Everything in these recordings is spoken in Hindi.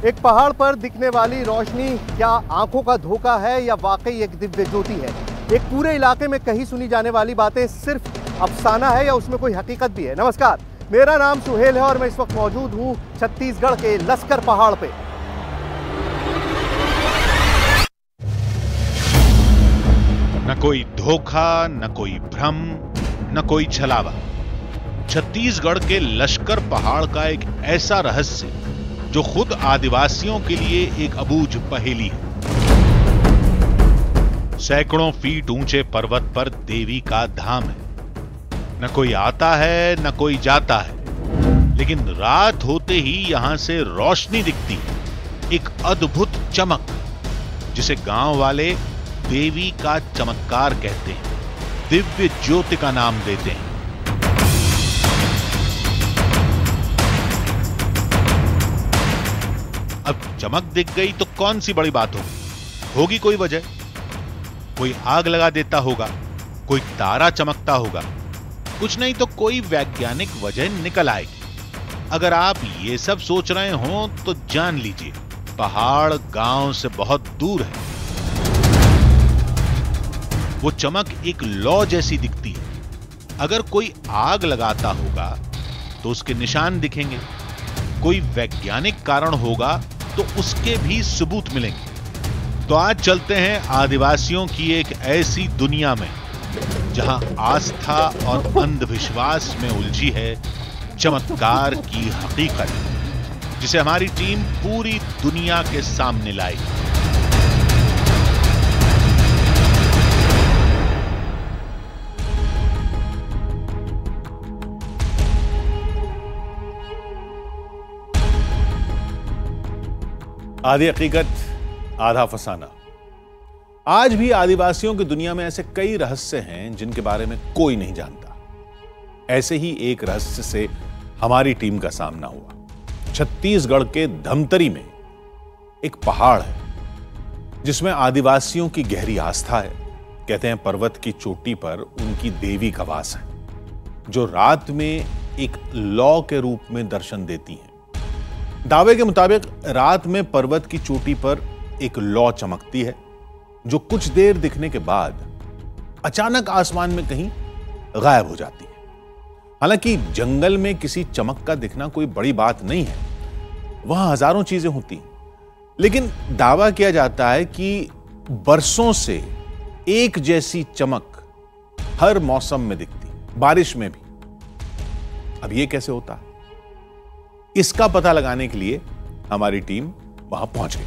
एक पहाड़ पर दिखने वाली रोशनी क्या आंखों का धोखा है या वाकई एक दिव्य ज्योति है? एक पूरे इलाके में कहीं सुनी जाने वाली बातें सिर्फ अफसाना है या उसमें कोई हकीकत भी है? नमस्कार, मेरा नाम सुहेल है और मैं इस वक्त मौजूद हूं छत्तीसगढ़ के लस्कर पहाड़ पे। न कोई धोखा, न कोई भ्रम, न कोई छलावा। छत्तीसगढ़ के लश्कर पहाड़ का एक ऐसा रहस्य जो खुद आदिवासियों के लिए एक अबूझ पहेली है। सैकड़ों फीट ऊंचे पर्वत पर देवी का धाम है। न कोई आता है न कोई जाता है, लेकिन रात होते ही यहां से रोशनी दिखती है, एक अद्भुत चमक, जिसे गांव वाले देवी का चमत्कार कहते हैं, दिव्य ज्योति का नाम देते हैं। अब चमक दिख गई तो कौन सी बड़ी बात होगी कोई वजह, कोई आग लगा देता होगा, कोई तारा चमकता होगा, कुछ नहीं तो कोई वैज्ञानिक वजह निकल आएगी। अगर आप ये सब सोच रहे हो तो जान लीजिए, पहाड़ गांव से बहुत दूर है। वो चमक एक लौ जैसी दिखती है। अगर कोई आग लगाता होगा तो उसके निशान दिखेंगे, कोई वैज्ञानिक कारण होगा तो उसके भी सबूत मिलेंगे। तो आज चलते हैं आदिवासियों की एक ऐसी दुनिया में जहां आस्था और अंधविश्वास में उलझी है चमत्कार की हकीकत, जिसे हमारी टीम पूरी दुनिया के सामने लाएगी। आधी हकीकत आधा फसाना। आज भी आदिवासियों की दुनिया में ऐसे कई रहस्य हैं जिनके बारे में कोई नहीं जानता। ऐसे ही एक रहस्य से हमारी टीम का सामना हुआ। छत्तीसगढ़ के धमतरी में एक पहाड़ है जिसमें आदिवासियों की गहरी आस्था है। कहते हैं पर्वत की चोटी पर उनकी देवी का वास है, जो रात में एक लौ के रूप में दर्शन देती हैं। दावे के मुताबिक रात में पर्वत की चोटी पर एक लौ चमकती है, जो कुछ देर दिखने के बाद अचानक आसमान में कहीं गायब हो जाती है। हालांकि जंगल में किसी चमक का दिखना कोई बड़ी बात नहीं है, वहां हजारों चीजें होती हैं, लेकिन दावा किया जाता है कि बरसों से एक जैसी चमक हर मौसम में दिखती है, बारिश में भी। अब यह कैसे होता है, इसका पता लगाने के लिए हमारी टीम वहां पहुंच गई।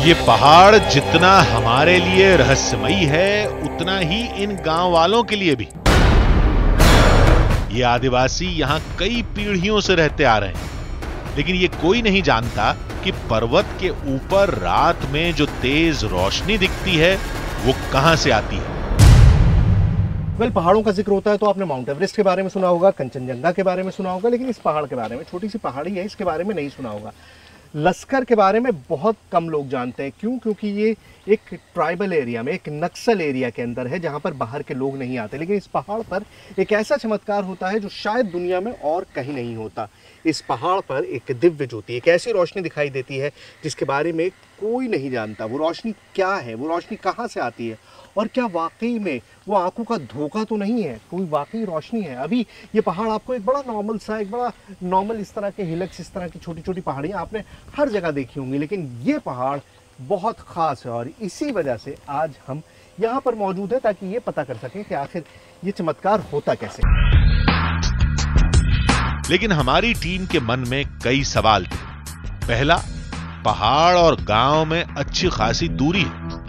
ये पहाड़ जितना हमारे लिए रहस्यमयी है, उतना ही इन गांव वालों के लिए भी। ये आदिवासी यहां कई पीढ़ियों से रहते आ रहे हैं, लेकिन ये कोई नहीं जानता कि पर्वत के ऊपर रात में जो तेज रोशनी दिखती है वो कहां से आती है। पहाड़ों का जिक्र होता है तो आपने माउंट एवरेस्ट के बारे में सुना होगा, कंचनजंगा के बारे में सुना होगा, लेकिन इस पहाड़ के बारे में, छोटी सी पहाड़ी है, इसके बारे में नहीं सुना होगा। लस्कर के बारे में बहुत कम लोग जानते हैं। क्यों? क्योंकि ये एक ट्राइबल एरिया में, एक नक्सल एरिया के अंदर है, जहां पर बाहर के लोग नहीं आते। लेकिन इस पहाड़ पर एक ऐसा चमत्कार होता है जो शायद दुनिया में और कहीं नहीं होता। इस पहाड़ पर एक दिव्य ज्योति, एक ऐसी रोशनी दिखाई देती है जिसके बारे में कोई नहीं जानता। वो रोशनी क्या है, वो रोशनी कहाँ से आती है, और क्या वाकई में वो आंखों का धोखा तो नहीं है, कोई वाकई रोशनी है। अभी ये पहाड़ आपको एक बड़ा नॉर्मल सा, एक बड़ा नॉर्मल इस तरह के हिलक्स, इस तरह की छोटी छोटी पहाड़ियाँ आपने हर जगह देखी होंगी, लेकिन ये पहाड़ बहुत ख़ास है और इसी वजह से आज हम यहाँ पर मौजूद हैं, ताकि ये पता कर सकें कि आखिर ये चमत्कार होता कैसे। लेकिन हमारी टीम के मन में कई सवाल थे। पहला, पहाड़ और गांव में अच्छी खासी दूरी है,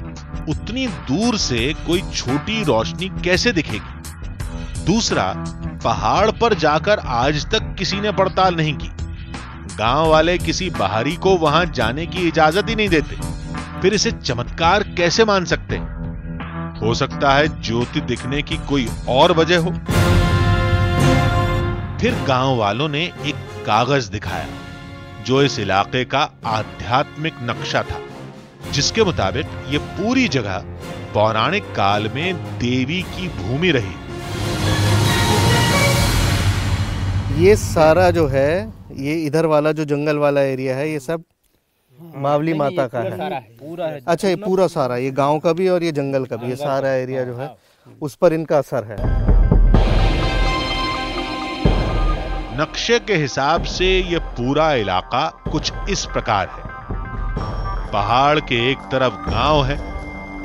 उतनी दूर से कोई छोटी रोशनी कैसे दिखेगी। दूसरा, पहाड़ पर जाकर आज तक किसी ने पड़ताल नहीं की। गांव वाले किसी बाहरी को वहां जाने की इजाजत ही नहीं देते, फिर इसे चमत्कार कैसे मान सकते हैं? हो सकता है ज्योति दिखने की कोई और वजह हो। फिर गांव वालों ने एक कागज दिखाया जो इस इलाके का आध्यात्मिक नक्शा था, जिसके मुताबिक ये पूरी जगह पौराणिक काल में देवी की भूमि रही। ये सारा जो है, ये इधर वाला जो जंगल वाला एरिया है, ये सब मावली माता का है। पूरा है। अच्छा, ये पूरा सारा, ये गांव का भी और ये जंगल का भी, ये सारा एरिया जो है उस पर इनका असर है। नक्शे के हिसाब से यह पूरा इलाका कुछ इस प्रकार है। पहाड़ के एक तरफ गांव है,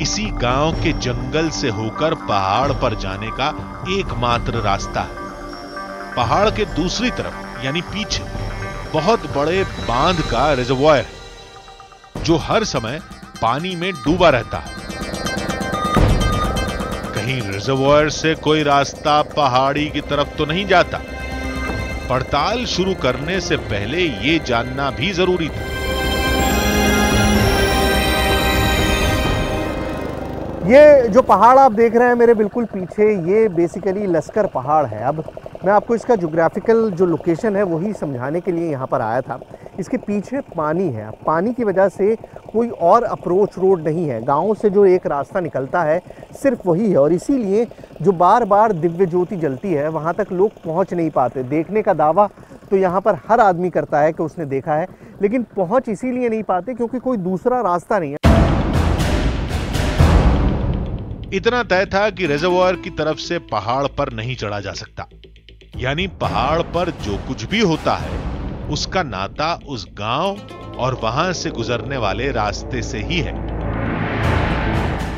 इसी गांव के जंगल से होकर पहाड़ पर जाने का एकमात्र रास्ता है। पहाड़ के दूसरी तरफ यानी पीछे बहुत बड़े बांध का रिजर्वायर है जो हर समय पानी में डूबा रहता है। कहीं रिजर्वायर से कोई रास्ता पहाड़ी की तरफ तो नहीं जाता? पड़ताल शुरू करने से पहले यह जानना भी जरूरी था। ये जो पहाड़ आप देख रहे हैं मेरे बिल्कुल पीछे, ये बेसिकली लश्कर पहाड़ है। अब मैं आपको इसका ज्योग्राफिकल जो लोकेशन है वही समझाने के लिए यहाँ पर आया था। इसके पीछे पानी है, पानी की वजह से कोई और अप्रोच रोड नहीं है। गाँव से जो एक रास्ता निकलता है सिर्फ वही है, और इसीलिए जो बार बार दिव्य ज्योति जलती है वहाँ तक लोग पहुँच नहीं पाते। देखने का दावा तो यहाँ पर हर आदमी करता है कि उसने देखा है, लेकिन पहुँच इसीलिए नहीं पाते क्योंकि कोई दूसरा रास्ता नहीं है। इतना तय था कि रिजर्वायर की तरफ से पहाड़ पर नहीं चढ़ा जा सकता, यानी पहाड़ पर जो कुछ भी होता है उसका नाता उस गांव और वहां से गुजरने वाले रास्ते से ही है।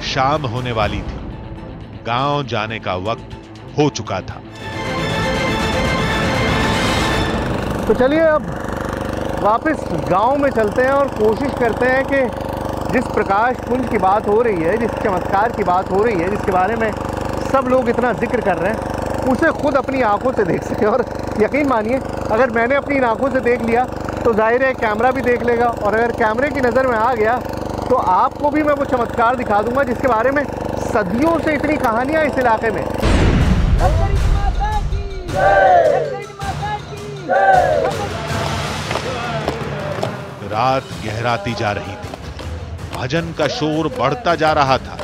शाम होने वाली थी, गांव जाने का वक्त हो चुका था। तो चलिए अब वापस गांव में चलते हैं और कोशिश करते हैं कि जिस प्रकाश पुंज की बात हो रही है, जिस चमत्कार की बात हो रही है, जिसके बारे में सब लोग इतना जिक्र कर रहे हैं, उसे खुद अपनी आंखों से देख सके। और यकीन मानिए, अगर मैंने अपनी आंखों से देख लिया तो जाहिर है कैमरा भी देख लेगा, और अगर कैमरे की नज़र में आ गया तो आपको भी मैं वो चमत्कार दिखा दूंगा जिसके बारे में सदियों से इतनी कहानियां इस इलाके में। रात गहराती जा रही थी, भजन का शोर बढ़ता जा रहा था।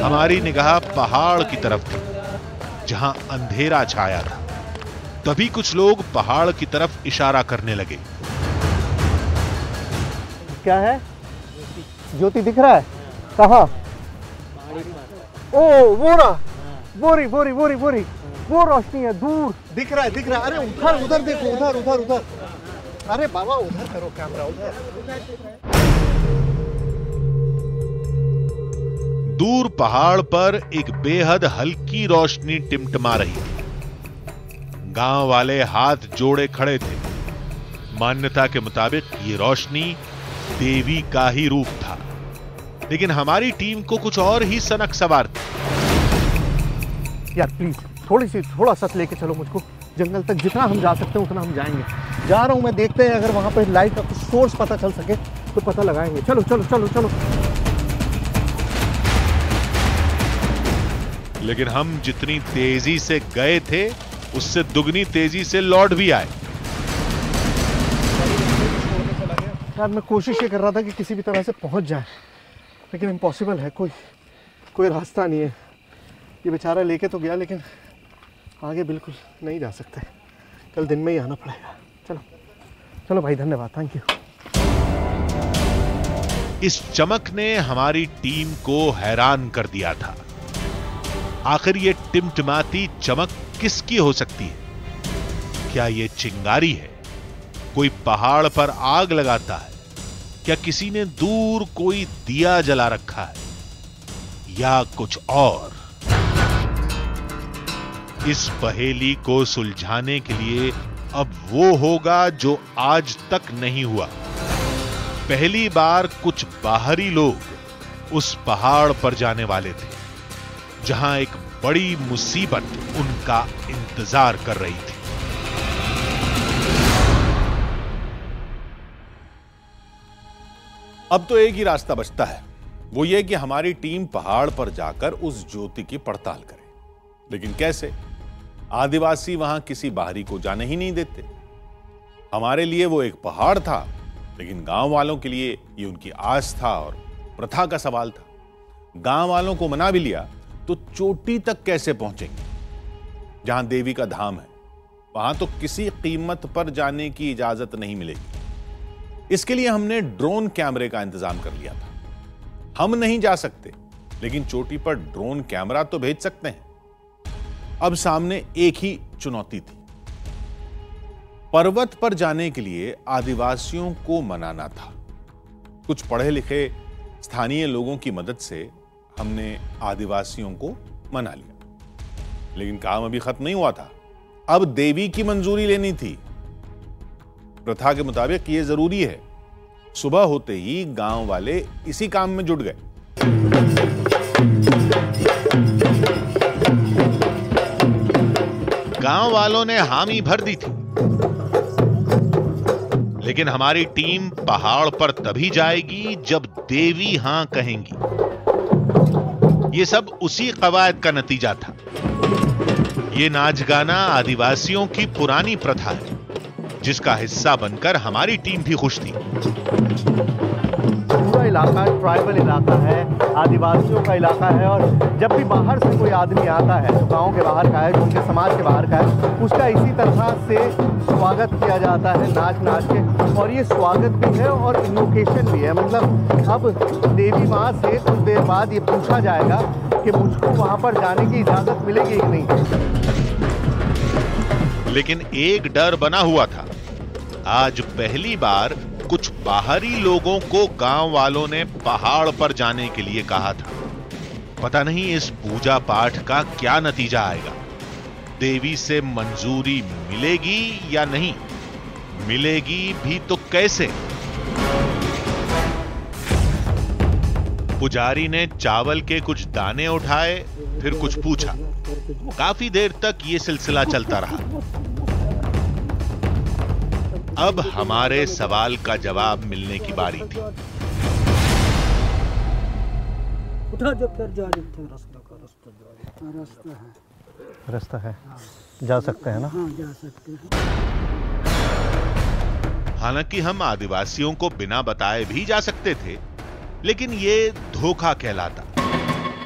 हमारी निगाह पहाड़ की तरफ थी जहां अंधेरा छाया था। तभी कुछ लोग पहाड़ की तरफ इशारा करने लगे। क्या है? ज्योति दिख रहा है? कहाँ? ओ वो रहा, बोरी बोरी बोरी बोरी, वो रोशनी है, दूर दिख रहा है, दिख रहा है। अरे उधर उधर देखो, उधर उधर उधर। अरे बाबा उधर करो कैमरा, उधर। दूर पहाड़ पर एक बेहद हल्की रोशनी टिमटिमा रही थी। गांव वाले हाथ जोड़े खड़े थे। मान्यता के मुताबिक ये रोशनी देवी का ही रूप था, लेकिन हमारी टीम को कुछ और ही सनक सवार थी। यार प्लीज थोड़ा सा लेके चलो मुझको जंगल तक, जितना हम जा सकते हैं उतना हम जाएंगे। जा रहा हूं मैं, देखते हैं अगर वहां पर लाइट का कुछ सोर्स पता चल सके तो पता लगाएंगे। चलो चलो चलो चलो। लेकिन हम जितनी तेजी से गए थे उससे दुगनी तेजी से लौट भी आए। यार मैं कोशिश ये कर रहा था कि किसी भी तरह से पहुंच जाए, लेकिन इम्पॉसिबल है। कोई रास्ता नहीं है। ये बेचारा लेके तो गया, लेकिन आगे बिल्कुल नहीं जा सकते। कल दिन में ही आना पड़ेगा। चलो चलो भाई, धन्यवाद, थैंक यू। इस चमक ने हमारी टीम को हैरान कर दिया था। आखिर ये टिमटिमाती चमक किसकी हो सकती है? क्या ये चिंगारी है? कोई पहाड़ पर आग लगाता है? क्या किसी ने दूर कोई दिया जला रखा है, या कुछ और? इस पहेली को सुलझाने के लिए अब वो होगा जो आज तक नहीं हुआ। पहली बार कुछ बाहरी लोग उस पहाड़ पर जाने वाले थे जहां एक बड़ी मुसीबत उनका इंतजार कर रही थी। अब तो एक ही रास्ता बचता है, वो ये कि हमारी टीम पहाड़ पर जाकर उस ज्योति की पड़ताल करे। लेकिन कैसे? आदिवासी वहां किसी बाहरी को जाने ही नहीं देते। हमारे लिए वो एक पहाड़ था, लेकिन गांव वालों के लिए ये उनकी आस्था और प्रथा का सवाल था। गांव वालों को मना भी लिया तो चोटी तक कैसे पहुंचेंगे? जहां देवी का धाम है वहां तो किसी कीमत पर जाने की इजाजत नहीं मिलेगी। इसके लिए हमने ड्रोन कैमरे का इंतजाम कर लिया था। हम नहीं जा सकते, लेकिन चोटी पर ड्रोन कैमरा तो भेज सकते हैं। अब सामने एक ही चुनौती थी। पर्वत पर जाने के लिए आदिवासियों को मनाना था। कुछ पढ़े लिखे स्थानीय लोगों की मदद से हमने आदिवासियों को मना लिया, लेकिन काम अभी खत्म नहीं हुआ था। अब देवी की मंजूरी लेनी थी। प्रथा के मुताबिक यह जरूरी है। सुबह होते ही गांव वाले इसी काम में जुट गए। गांव वालों ने हामी भर दी थी, लेकिन हमारी टीम पहाड़ पर तभी जाएगी जब देवी हां कहेंगी। यह सब उसी कवायद का नतीजा था। ये नाच गाना आदिवासियों की पुरानी प्रथा है, जिसका हिस्सा बनकर हमारी टीम भी खुश थी। पूरा इलाका ट्राइबल इलाका है, आदिवासियों का इलाका है, और जब भी बाहर से कोई आदमी आता है, जो गांव के बाहर का है, जो उनके समाज के बाहर का है, उसका इसी तरह से स्वागत किया जाता है नाच नाच के। और ये स्वागत भी है और इन्वोकेशन भी है। मतलब अब देवी माँ से कुछ देर बाद ये पूछा जाएगा कि मुझको वहाँ पर जाने की इजाज़त मिलेगी कि नहीं। लेकिन एक डर बना हुआ था। आज पहली बार कुछ बाहरी लोगों को गांव वालों ने पहाड़ पर जाने के लिए कहा था। पता नहीं इस पूजा पाठ का क्या नतीजा आएगा। देवी से मंजूरी मिलेगी या नहीं? मिलेगी भी तो कैसे? पुजारी ने चावल के कुछ दाने उठाए, फिर कुछ पूछा। काफी देर तक यह सिलसिला चलता रहा। अब हमारे सवाल का जवाब मिलने की बारी थी। रास्ता है, जा सकते हैं ना? हाँ, जा सकते हैं। हालांकि हम आदिवासियों को बिना बताए भी जा सकते थे, लेकिन ये धोखा कहलाता।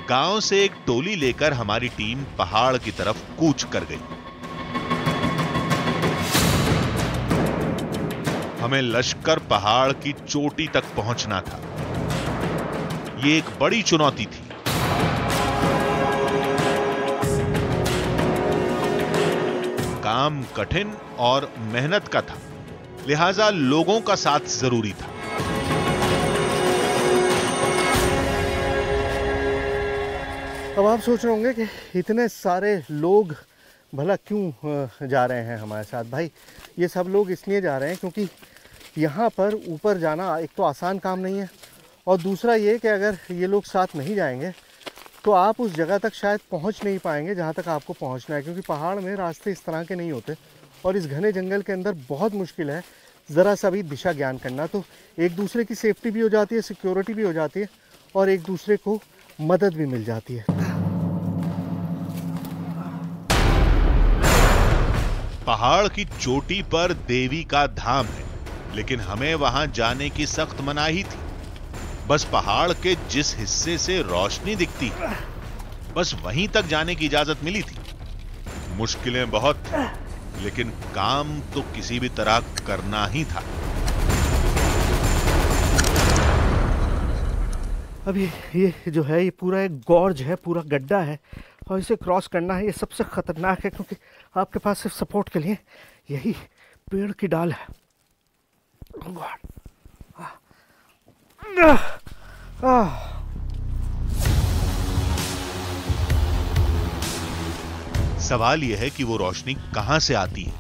गांव से एक टोली लेकर हमारी टीम पहाड़ की तरफ कूच कर गई। हमें लश्कर पहाड़ की चोटी तक पहुंचना था। ये एक बड़ी चुनौती थी। काम कठिन और मेहनत का था, लिहाजा लोगों का साथ जरूरी था। अब आप सोच रहे होंगे कि इतने सारे लोग भला क्यों जा रहे हैं हमारे साथ। भाई, ये सब लोग इसलिए जा रहे हैं क्योंकि यहाँ पर ऊपर जाना एक तो आसान काम नहीं है, और दूसरा ये कि अगर ये लोग साथ नहीं जाएंगे तो आप उस जगह तक शायद पहुँच नहीं पाएंगे जहाँ तक आपको पहुँचना है, क्योंकि पहाड़ में रास्ते इस तरह के नहीं होते और इस घने जंगल के अंदर बहुत मुश्किल है ज़रा सा भी दिशा ज्ञान करना। तो एक दूसरे की सेफ्टी भी हो जाती है, सिक्योरिटी भी हो जाती है, और एक दूसरे को मदद भी मिल जाती है। पहाड़ की चोटी पर देवी का धाम है, लेकिन हमें वहां जाने की सख्त मनाही थी। बस पहाड़ के जिस हिस्से से रोशनी दिखती है, बस वहीं तक जाने की इजाजत मिली थी। मुश्किलें बहुत थी, लेकिन काम तो किसी भी तरह करना ही था। अभी ये जो है, ये पूरा एक गॉर्ज है, पूरा गड्ढा है, और इसे क्रॉस करना है। ये सबसे खतरनाक है क्योंकि आपके पास सिर्फ सपोर्ट के लिए यही पेड़ की डाल है। सवाल यह है कि वो रोशनी कहां से आती है।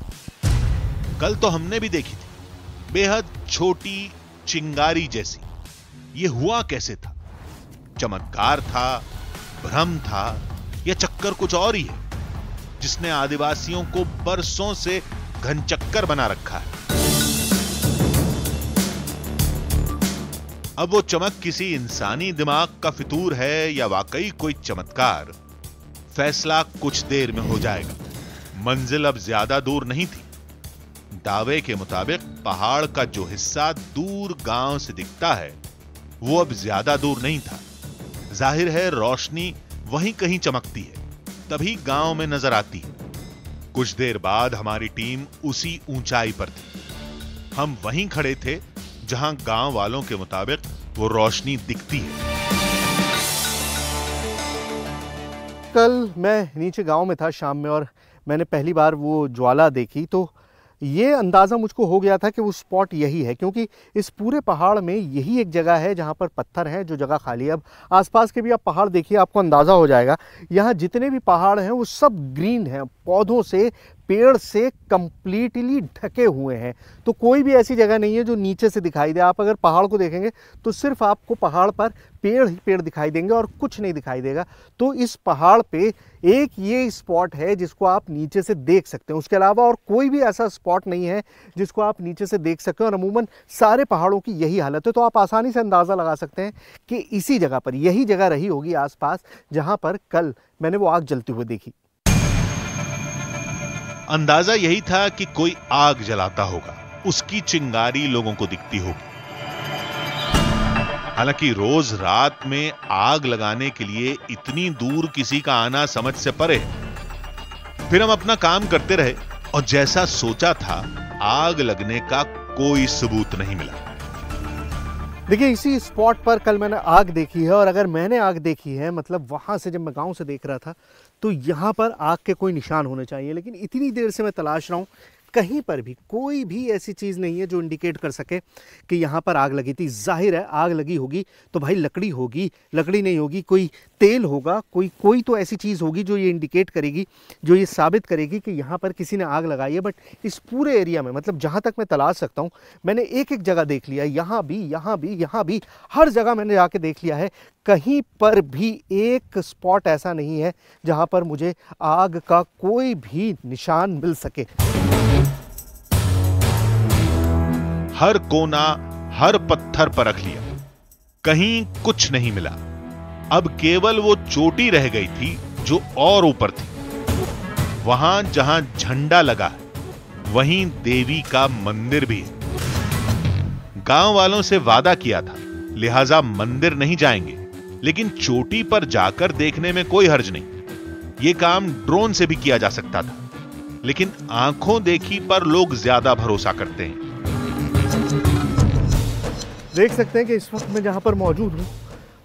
कल तो हमने भी देखी थी, बेहद छोटी चिंगारी जैसी। ये हुआ कैसे था? चमत्कार था, भ्रम था, या चक्कर कुछ और ही है जिसने आदिवासियों को बरसों से घनचक्कर बना रखा है? अब वो चमक किसी इंसानी दिमाग का फितूर है या वाकई कोई चमत्कार, फैसला कुछ देर में हो जाएगा। मंजिल अब ज्यादा दूर नहीं थी। दावे के मुताबिक पहाड़ का जो हिस्सा दूर गांव से दिखता है, वो अब ज्यादा दूर नहीं था। जाहिर है रोशनी वहीं कहीं चमकती है, तभी गांव में नजर आती है। कुछ देर बाद हमारी टीम उसी ऊंचाई पर थी। हम वहीं खड़े थे जहां गांव वालों के मुताबिक वो रोशनी दिखती है। कल मैं नीचे गांव में था शाम में और मैंने पहली बार वो ज्वाला देखी तो ये अंदाज़ा मुझको हो गया था कि वो स्पॉट यही है, क्योंकि इस पूरे पहाड़ में यही एक जगह है जहाँ पर पत्थर हैं, जो जगह खाली है। अब आसपास के भी आप पहाड़ देखिए, आपको अंदाज़ा हो जाएगा यहाँ जितने भी पहाड़ हैं वो सब ग्रीन हैं, पौधों से पेड़ से कंप्लीटली ढके हुए हैं। तो कोई भी ऐसी जगह नहीं है जो नीचे से दिखाई दे। आप अगर पहाड़ को देखेंगे तो सिर्फ आपको पहाड़ पर पेड़ ही पेड़ दिखाई देंगे और कुछ नहीं दिखाई देगा। तो इस पहाड़ पे एक ये स्पॉट है जिसको आप नीचे से देख सकते हैं, उसके अलावा और कोई भी ऐसा स्पॉट नहीं है जिसको आप नीचे से देख सकते हैं। और अमूमन सारे पहाड़ों की यही हालत है। तो आप आसानी से अंदाज़ा लगा सकते हैं कि इसी जगह पर यही जगह रही होगी आसपास जहाँ पर कल मैंने वो आग जलते हुए देखी। अंदाजा यही था कि कोई आग जलाता होगा, उसकी चिंगारी लोगों को दिखती होगी। हालांकि रोज रात में आग लगाने के लिए इतनी दूर किसी का आना समझ से परे है। फिर हम अपना काम करते रहे और जैसा सोचा था आग लगने का कोई सबूत नहीं मिला। देखिए इसी स्पॉट पर कल मैंने आग देखी है और अगर मैंने आग देखी है मतलब वहाँ से जब मैं गांव से देख रहा था तो यहाँ पर आग के कोई निशान होने चाहिए, लेकिन इतनी देर से मैं तलाश रहा हूँ कहीं पर भी कोई भी ऐसी चीज़ नहीं है जो इंडिकेट कर सके कि यहाँ पर आग लगी थी। जाहिर है आग लगी होगी तो भाई लकड़ी होगी, लकड़ी नहीं होगी कोई तेल होगा, कोई तो ऐसी चीज़ होगी जो ये इंडिकेट करेगी, जो ये साबित करेगी कि यहाँ पर किसी ने आग लगाई है। बट इस पूरे एरिया में मतलब जहाँ तक मैं तलाश सकता हूँ मैंने एक एक जगह देख लिया, यहाँ भी हर जगह मैंने जाके देख लिया है। कहीं पर भी एक स्पॉट ऐसा नहीं है जहाँ पर मुझे आग का कोई भी निशान मिल सके। हर कोना हर पत्थर पर रख लिया, कहीं कुछ नहीं मिला। अब केवल वो चोटी रह गई थी जो और ऊपर थी। वहां जहां झंडा लगा है वहीं देवी का मंदिर भी है। गांव वालों से वादा किया था लिहाजा मंदिर नहीं जाएंगे, लेकिन चोटी पर जाकर देखने में कोई हर्ज नहीं। यह काम ड्रोन से भी किया जा सकता था, लेकिन आंखों देखी पर लोग ज्यादा भरोसा करते हैं। देख सकते हैं कि इस वक्त मैं जहाँ पर मौजूद हूँ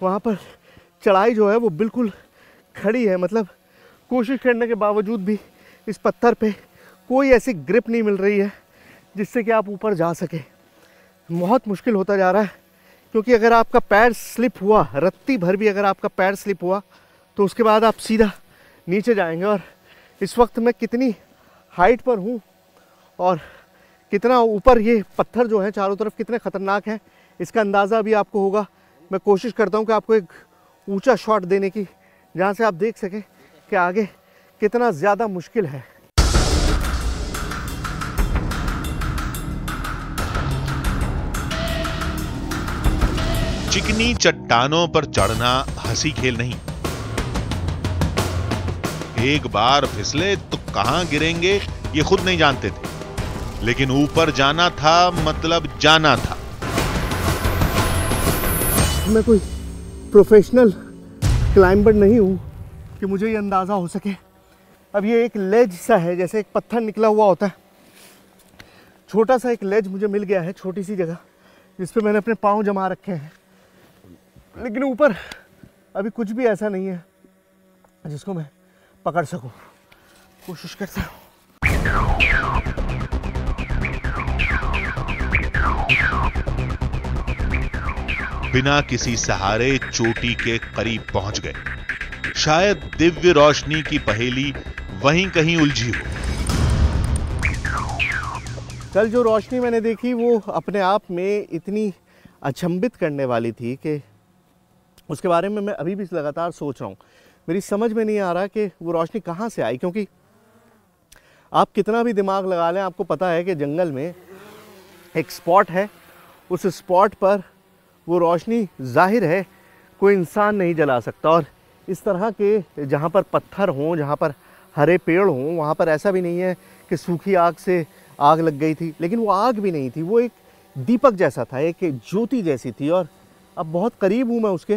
वहाँ पर चढ़ाई जो है वो बिल्कुल खड़ी है। मतलब कोशिश करने के बावजूद भी इस पत्थर पे कोई ऐसी ग्रिप नहीं मिल रही है जिससे कि आप ऊपर जा सके। बहुत मुश्किल होता जा रहा है, क्योंकि अगर आपका पैर स्लिप हुआ, रत्ती भर भी अगर आपका पैर स्लिप हुआ तो उसके बाद आप सीधा नीचे जाएंगे। और इस वक्त मैं कितनी हाइट पर हूँ और कितना ऊपर ये पत्थर जो है चारों तरफ कितने ख़तरनाक हैं इसका अंदाज़ा भी आपको होगा। मैं कोशिश करता हूँ कि आपको एक ऊंचा शॉट देने की जहाँ से आप देख सकें कि आगे कितना ज़्यादा मुश्किल है। चिकनी चट्टानों पर चढ़ना हंसी खेल नहीं। एक बार फिसले तो कहां गिरेंगे ये खुद नहीं जानते थे, लेकिन ऊपर जाना था मतलब जाना था। मैं कोई प्रोफेशनल क्लाइंबर नहीं हूँ कि मुझे ये अंदाज़ा हो सके। अब ये एक लेज सा है, जैसे एक पत्थर निकला हुआ होता है, छोटा सा एक लेज मुझे मिल गया है, छोटी सी जगह जिस पे मैंने अपने पाँव जमा रखे हैं। लेकिन ऊपर अभी कुछ भी ऐसा नहीं है जिसको मैं पकड़ सकूं। कोशिश करता हूँ। बिना किसी सहारे चोटी के करीब पहुंच गए। शायद दिव्य रोशनी की पहेली वहीं कहीं उलझी हो। कल जो रोशनी मैंने देखी वो अपने आप में इतनी अचंभित करने वाली थी कि उसके बारे में मैं अभी भी लगातार सोच रहा हूँ। मेरी समझ में नहीं आ रहा कि वो रोशनी कहाँ से आई, क्योंकि आप कितना भी दिमाग लगा लें आपको पता है कि जंगल में एक स्पॉट है, उस स्पॉट पर वो रोशनी जाहिर है कोई इंसान नहीं जला सकता। और इस तरह के जहाँ पर पत्थर हों, जहाँ पर हरे पेड़ हों, वहाँ पर ऐसा भी नहीं है कि सूखी आग से आग लग गई थी। लेकिन वो आग भी नहीं थी, वो एक दीपक जैसा था, एक ज्योति जैसी थी। और अब बहुत करीब हूँ मैं उसके,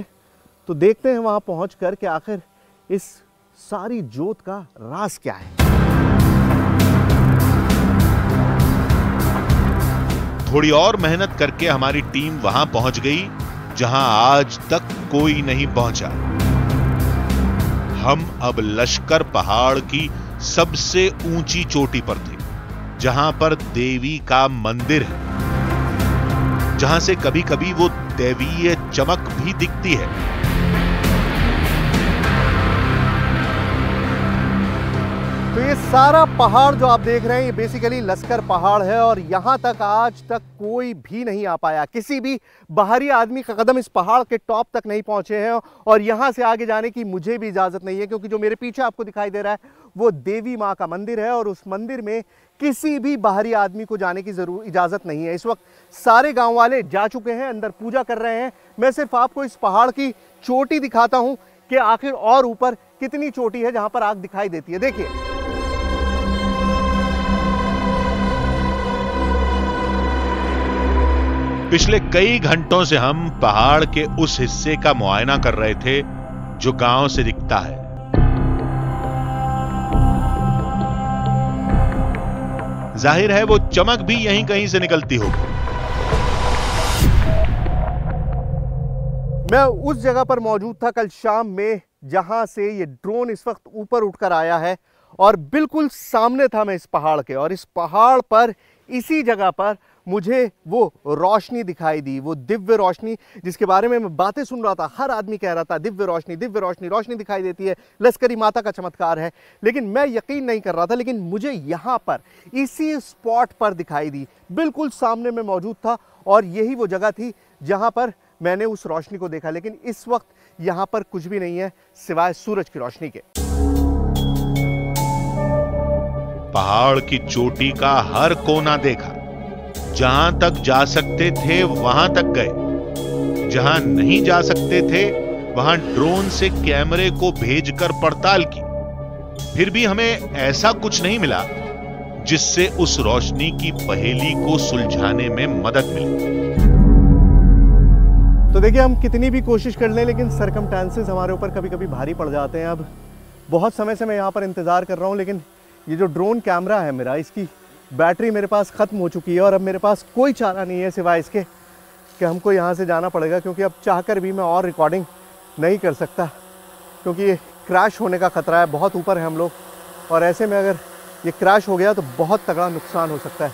तो देखते हैं वहाँ पहुँच कर के आखिर इस सारी जोत का राज क्या है। थोड़ी और मेहनत करके हमारी टीम वहां पहुंच गई जहां आज तक कोई नहीं पहुंचा। हम अब लश्कर पहाड़ की सबसे ऊंची चोटी पर थे, जहां पर देवी का मंदिर है, जहां से कभी कभी वो दैवीय चमक भी दिखती है। तो ये सारा पहाड़ जो आप देख रहे हैं ये बेसिकली लश्कर पहाड़ है और यहाँ तक आज तक कोई भी नहीं आ पाया। किसी भी बाहरी आदमी का कदम इस पहाड़ के टॉप तक नहीं पहुंचे हैं और यहाँ से आगे जाने की मुझे भी इजाज़त नहीं है, क्योंकि जो मेरे पीछे आपको दिखाई दे रहा है वो देवी माँ का मंदिर है और उस मंदिर में किसी भी बाहरी आदमी को जाने की इजाज़त नहीं है। इस वक्त सारे गाँव वाले जा चुके हैं, अंदर पूजा कर रहे हैं। मैं सिर्फ आपको इस पहाड़ की चोटी दिखाता हूँ कि आखिर और ऊपर कितनी चोटी है जहाँ पर आग दिखाई देती है। देखिए, पिछले कई घंटों से हम पहाड़ के उस हिस्से का मुआयना कर रहे थे जो गांव से दिखता है। जाहिर है वो चमक भी यहीं कहीं से निकलती होगी। मैं उस जगह पर मौजूद था कल शाम में जहां से ये ड्रोन इस वक्त ऊपर उठकर आया है और बिल्कुल सामने था मैं इस पहाड़ के, और इस पहाड़ पर इसी जगह पर मुझे वो रोशनी दिखाई दी, वो दिव्य रोशनी जिसके बारे में मैं बातें सुन रहा था। हर आदमी कह रहा था दिव्य रोशनी, दिव्य रोशनी, रोशनी दिखाई देती है, लश्करी माता का चमत्कार है। लेकिन मैं यकीन नहीं कर रहा था, लेकिन मुझे यहाँ पर इसी स्पॉट पर दिखाई दी, बिल्कुल सामने में मौजूद था और यही वो जगह थी जहाँ पर मैंने उस रोशनी को देखा। लेकिन इस वक्त यहाँ पर कुछ भी नहीं है सिवाय सूरज की रोशनी के। पहाड़ की चोटी का हर कोना देखा, जहां तक जा सकते थे वहां तक गए, जहां नहीं जा सकते थे वहां ड्रोन से कैमरे को भेजकर पड़ताल की। फिर भी हमें ऐसा कुछ नहीं मिला जिससे उस रोशनी की पहेली को सुलझाने में मदद मिले। तो देखिए, हम कितनी भी कोशिश कर लें लेकिन सर्कमस्टेंसेस हमारे ऊपर कभी कभी भारी पड़ जाते हैं। अब बहुत समय से मैं यहाँ पर इंतज़ार कर रहा हूँ, लेकिन ये जो ड्रोन कैमरा है मेरा, इसकी बैटरी मेरे पास ख़त्म हो चुकी है और अब मेरे पास कोई चारा नहीं है सिवाय इसके कि हमको यहाँ से जाना पड़ेगा, क्योंकि अब चाहकर भी मैं और रिकॉर्डिंग नहीं कर सकता, क्योंकि ये क्रैश होने का ख़तरा है। बहुत ऊपर है हम लोग और ऐसे में अगर ये क्रैश हो गया तो बहुत तगड़ा नुकसान हो सकता है।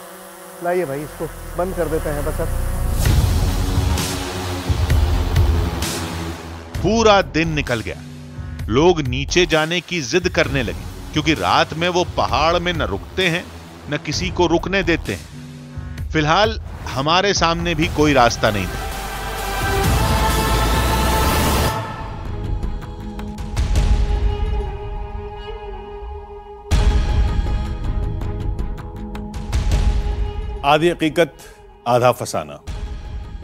लाइए भाई, इसको बंद कर देते हैं बस अब। पूरा दिन निकल गया, लोग नीचे जाने की जिद करने लगे, क्योंकि रात में वो पहाड़ में न रुकते हैं न किसी को रुकने देते हैं। फिलहाल हमारे सामने भी कोई रास्ता नहीं था। आधी हकीकत आधा फसाना।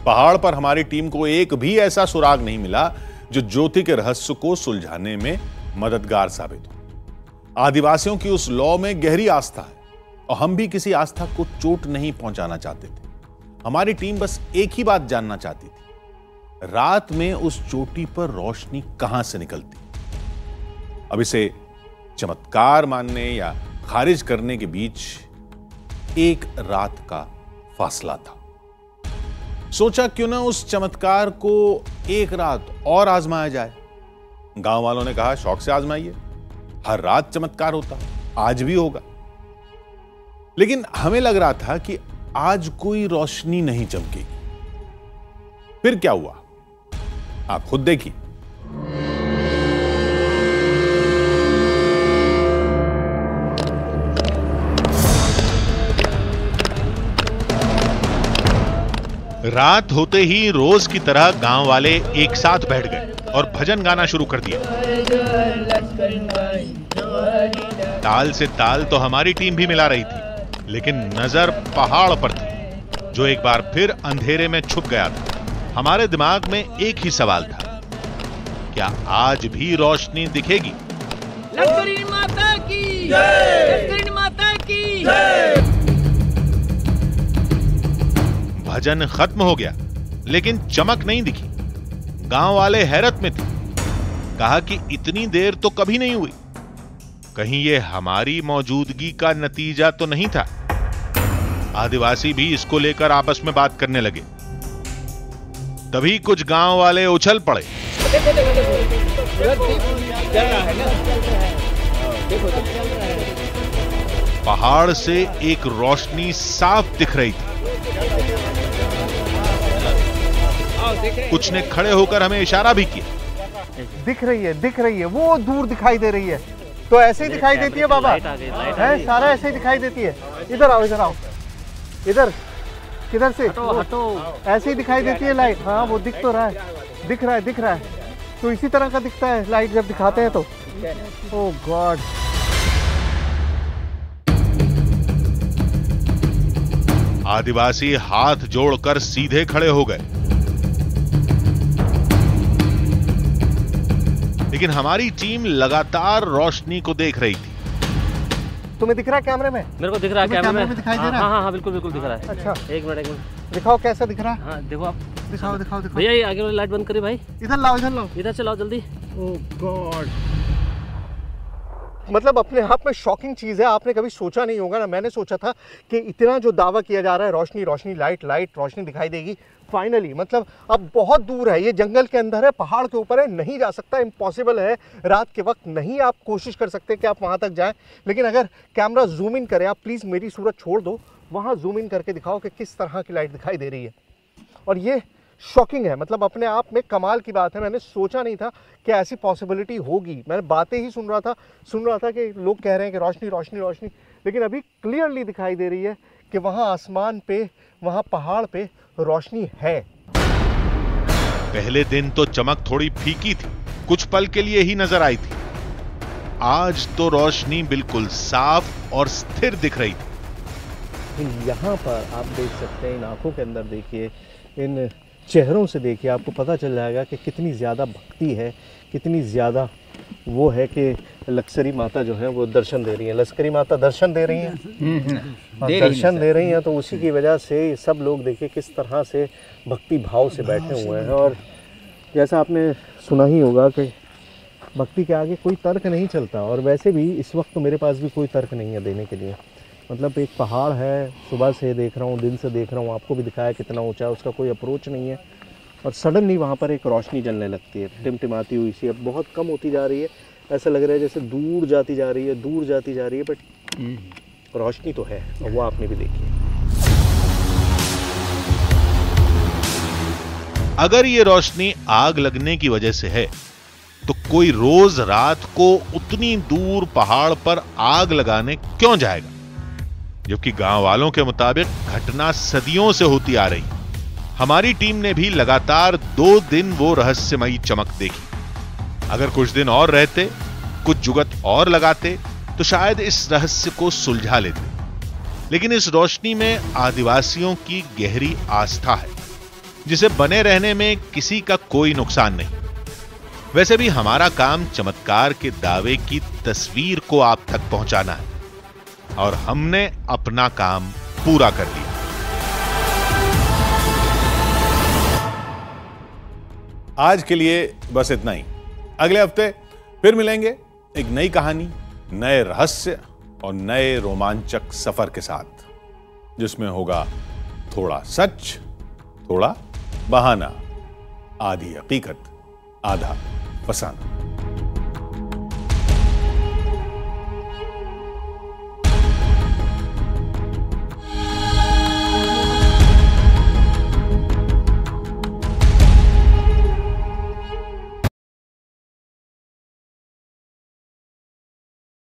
पहाड़ पर हमारी टीम को एक भी ऐसा सुराग नहीं मिला जो ज्योति के रहस्य को सुलझाने में मददगार साबित हो। आदिवासियों की उस लौ में गहरी आस्था है और हम भी किसी आस्था को चोट नहीं पहुंचाना चाहते थे। हमारी टीम बस एक ही बात जानना चाहती थी, रात में उस चोटी पर रोशनी कहां से निकलती। अब इसे चमत्कार मानने या खारिज करने के बीच एक रात का फासला था। सोचा क्यों ना उस चमत्कार को एक रात और आजमाया जाए। गांव वालों ने कहा शौक से आजमाइए, हर रात चमत्कार होता, आज भी होगा। लेकिन हमें लग रहा था कि आज कोई रोशनी नहीं चमकेगी। फिर क्या हुआ आप खुद देखिए। रात होते ही रोज की तरह गांव वाले एक साथ बैठ गए और भजन गाना शुरू कर दिया। ताल से ताल तो हमारी टीम भी मिला रही थी, लेकिन नजर पहाड़ पर थी जो एक बार फिर अंधेरे में छुप गया था। हमारे दिमाग में एक ही सवाल था, क्या आज भी रोशनी दिखेगी? लश्करी माता की जय! लश्करी माता की जय! भजन खत्म हो गया, लेकिन चमक नहीं दिखी। गांव वाले हैरत में थे। कहा कि इतनी देर तो कभी नहीं हुई, कहीं ये हमारी मौजूदगी का नतीजा तो नहीं था। आदिवासी भी इसको लेकर आपस में बात करने लगे। तभी कुछ गांव वाले उछल पड़े। पहाड़ से एक रोशनी साफ दिख रही थी। कुछ ने खड़े होकर हमें इशारा भी किया। दिख रही है, वो दूर दिखाई दे रही है। तो ऐसे ही दिखाई देती है बाबा, है सारा ऐसे ही दिखाई देती है। इधर आओ, इधर किधर से? हटो। ऐसे ही दिखाई देती है लाइट। हाँ वो दिख तो रहा है, दिख रहा है। तो इसी तरह का दिखता है लाइट जब दिखाते हैं तो। ओह गॉड। आदिवासी हाथ जोड़कर सीधे खड़े हो गए, लेकिन हमारी टीम लगातार रोशनी को देख रही थी। तुम्हें दिख रहा है कैमरे में? मेरे को दिख रहा है कैमरे में दिखाई दे रहा है। हाँ बिल्कुल दिख रहा है। अच्छा एक मिनट दिखाओ कैसा दिख रहा है। हाँ देखो आप, दिखाओ भैया ये आगे वाली लाइट बंद करिए भाई। इधर लाओ इधर से लाओ जल्दी। ओह गॉड। मतलब अपने आप में शॉकिंग चीज़ है। आपने कभी सोचा नहीं होगा ना, मैंने सोचा था कि इतना जो दावा किया जा रहा है रोशनी लाइट रोशनी दिखाई देगी, फाइनली मतलब अब बहुत दूर है, ये जंगल के अंदर है, पहाड़ के ऊपर है, नहीं जा सकता, इम्पॉसिबल है। रात के वक्त नहीं आप कोशिश कर सकते कि आप वहाँ तक जाएं। लेकिन अगर कैमरा जूम इन करे, आप प्लीज़ मेरी सूरत छोड़ दो, वहाँ जूम इन करके दिखाओ कि किस तरह की लाइट दिखाई दे रही है। और ये शॉकिंग है, मतलब अपने आप में कमाल की बात है। मैंने सोचा नहीं था कि ऐसी पॉसिबिलिटी होगी। मैंने बातें ही सुन रहा था कि लोग कह रहे हैं कि रोशनी, लेकिन अभी क्लियरली दिखाई दे रही है कि वहाँ आसमान पे, वहाँ पहाड़ पे रोशनी है। पहले दिन तो चमक थोड़ी फीकी थी, कुछ पल के लिए ही नजर आई थी। आज तो रोशनी बिल्कुल साफ और स्थिर दिख रही थी। यहाँ पर आप देख सकते हैं, इन आंखों के अंदर देखिए, इन चेहरों से देखिए, आपको पता चल जाएगा कि कितनी ज़्यादा भक्ति है, कितनी ज़्यादा वो है कि लक्सरी माता जो है वो दर्शन दे रही है। लश्करी माता दर्शन दे रही हैं, दर्शन दे रही हैं। तो उसी की वजह से सब लोग देखिए किस तरह से भक्ति भाव से बैठे हुए हैं। और जैसा आपने सुना ही होगा कि भक्ति के आगे कोई तर्क नहीं चलता। और वैसे भी इस वक्त तो मेरे पास भी कोई तर्क नहीं है देने के लिए। मतलब एक पहाड़ है, सुबह से देख रहा हूँ, दिन से देख रहा हूँ, आपको भी दिखाया कितना ऊंचा है, उसका कोई अप्रोच नहीं है। और सडनली वहाँ पर एक रोशनी जलने लगती है, टिमटिमाती हुई सी, अब बहुत कम होती जा रही है। ऐसा लग रहा है जैसे दूर जाती जा रही है, बट रोशनी तो है, और वो आपने भी देखी है। अगर ये रोशनी आग लगने की वजह से है, तो कोई रोज रात को उतनी दूर पहाड़ पर आग लगाने क्यों जाएगा? जबकि गांव वालों के मुताबिक घटना सदियों से होती आ रही। हमारी टीम ने भी लगातार 2 दिन वो रहस्यमयी चमक देखी। अगर कुछ दिन और रहते, कुछ जुगत और लगाते, तो शायद इस रहस्य को सुलझा लेते। लेकिन इस रोशनी में आदिवासियों की गहरी आस्था है, जिसे बने रहने में किसी का कोई नुकसान नहीं। वैसे भी हमारा काम चमत्कार के दावे की तस्वीर को आप तक पहुंचाना है, और हमने अपना काम पूरा कर लिया। आज के लिए बस इतना ही। अगले हफ्ते फिर मिलेंगे एक नई कहानी, नए रहस्य और नए रोमांचक सफर के साथ, जिसमें होगा थोड़ा सच, थोड़ा बहाना, आधी हकीकत, आधा फसाना।